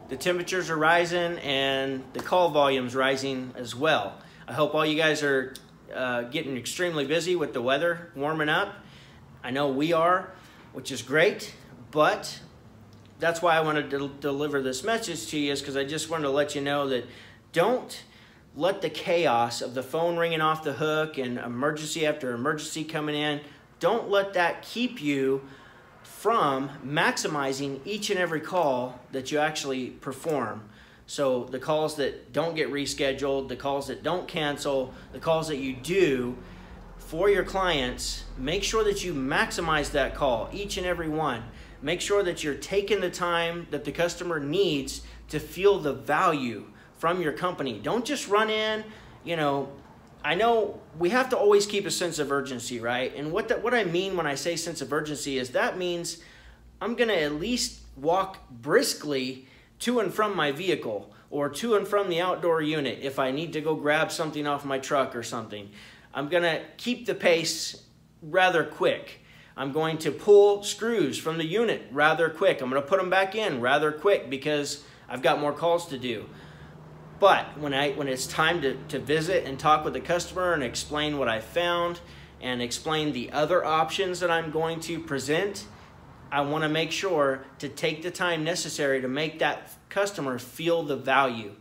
the temperatures are rising and the call volume's rising as well. I hope all you guys are getting extremely busy with the weather warming up. I know we are, which is great, but that's why I wanted to deliver this message to you, is because I just wanted to let you know that don't let the chaos of the phone ringing off the hook and emergency after emergency coming in, don't let that keep you from maximizing each and every call that you actually perform. So the calls that don't get rescheduled, the calls that don't cancel, the calls that you do for your clients, make sure that you maximize that call, each and every one. Make sure that you're taking the time that the customer needs to feel the value from your company. Don't just run in, you know, I know we have to always keep a sense of urgency, right? And what I mean when I say sense of urgency is that means I'm gonna at least walk briskly to and from my vehicle or to and from the outdoor unit if I need to go grab something off my truck or something. I'm gonna keep the pace rather quick. I'm going to pull screws from the unit rather quick. I'm gonna put them back in rather quick because I've got more calls to do. But when it's time to visit and talk with the customer and explain what I found and explain the other options that I'm going to present, I want to make sure to take the time necessary to make that customer feel the value.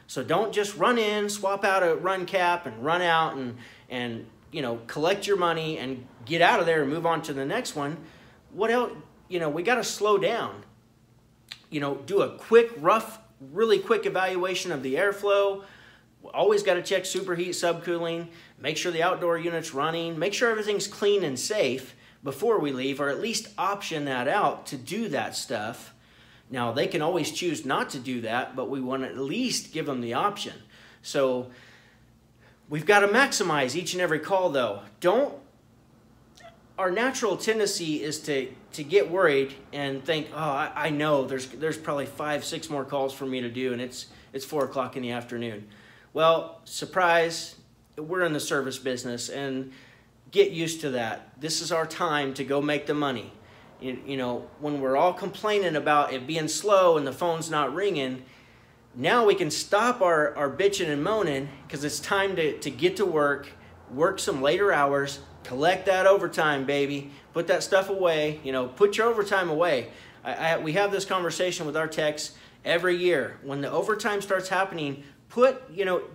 So don't just run in, swap out a run cap and run out and you know, collect your money and get out of there and move on to the next one. What else? You know, we got to slow down. You know, do a quick, really quick evaluation of the airflow. Always got to check superheat, subcooling, make sure the outdoor unit's running, make sure everything's clean and safe before we leave, or at least option that out to do that stuff. Now, they can always choose not to do that, but we want to at least give them the option. So we've got to maximize each and every call, though. Our natural tendency is to get worried and think, oh, I know there's probably 5-6 more calls for me to do, and it's 4 o'clock in the afternoon. Well, surprise, we're in the service business, and get used to that. This is our time to go make the money. You know, when we're all complaining about it being slow and the phone's not ringing, now we can stop our bitching and moaning because it's time to get to work some later hours, collect that overtime, baby. Put that stuff away. You know, put your overtime away. We have this conversation with our techs every year. When the overtime starts happening,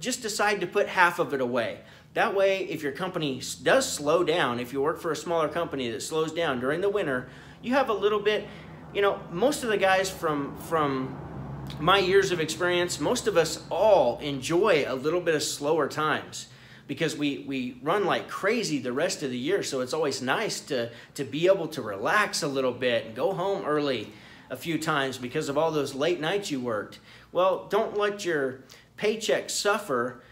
just decide to put half of it away. That way, if your company does slow down, if you work for a smaller company that slows down during the winter, you have a little bit, you know, most of the guys from my years of experience, most of us all enjoy a little bit of slower times, because we run like crazy the rest of the year. So it's always nice to be able to relax a little bit and go home early a few times because of all those late nights you worked. Well, don't let your paycheck suffer.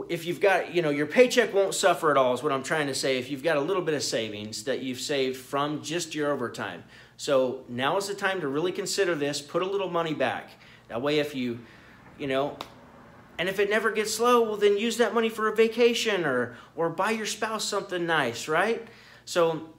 If you've got, you know, your paycheck won't suffer at all is what I'm trying to say if you've got a little bit of savings that you've saved from just your overtime. So now is the time to really consider this, put a little money back. That way if you know, and if it never gets slow, well, then use that money for a vacation or buy your spouse something nice, right? So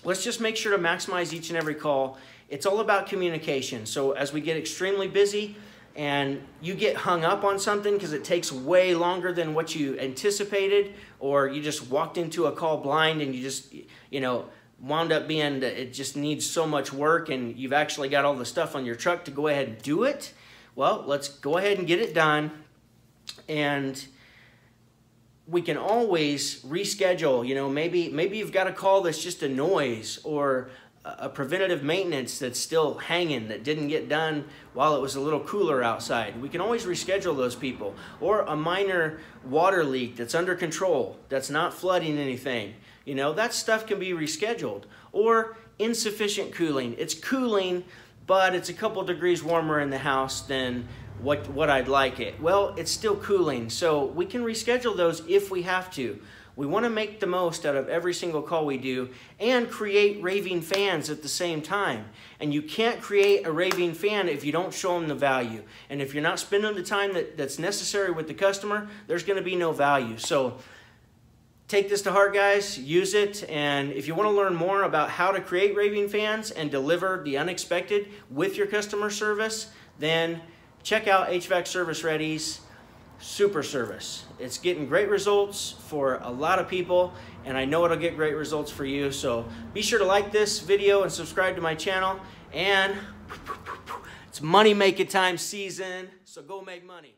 let's just make sure to maximize each and every call. It's all about communication. So as we get extremely busy and you get hung up on something because it takes way longer than what you anticipated, or you just walked into a call blind and you just, you know, wound up being that it just needs so much work and you've actually got all the stuff on your truck to go ahead and do it, well, let's go ahead and get it done. And we can always reschedule. You know, maybe you've got a call that's just a noise or a preventative maintenance that's still hanging that didn't get done while it was a little cooler outside. We can always reschedule those people. Or a minor water leak that's under control, that's not flooding anything. You know, that stuff can be rescheduled. Or insufficient cooling. It's cooling, but it's a couple degrees warmer in the house than what I'd like it. Well, it's still cooling, so we can reschedule those if we have to. We want to make the most out of every single call we do and create raving fans at the same time. And you can't create a raving fan if you don't show them the value. And if you're not spending the time that's necessary with the customer, there's going to be no value. So take this to heart, guys. Use it. And if you want to learn more about how to create raving fans and deliver the unexpected with your customer service, then check out HVAC Service Ready's Super Service. It's getting great results for a lot of people, and I know it'll get great results for you. So be sure to like this video and subscribe to my channel. And it's money making time season, so go make money.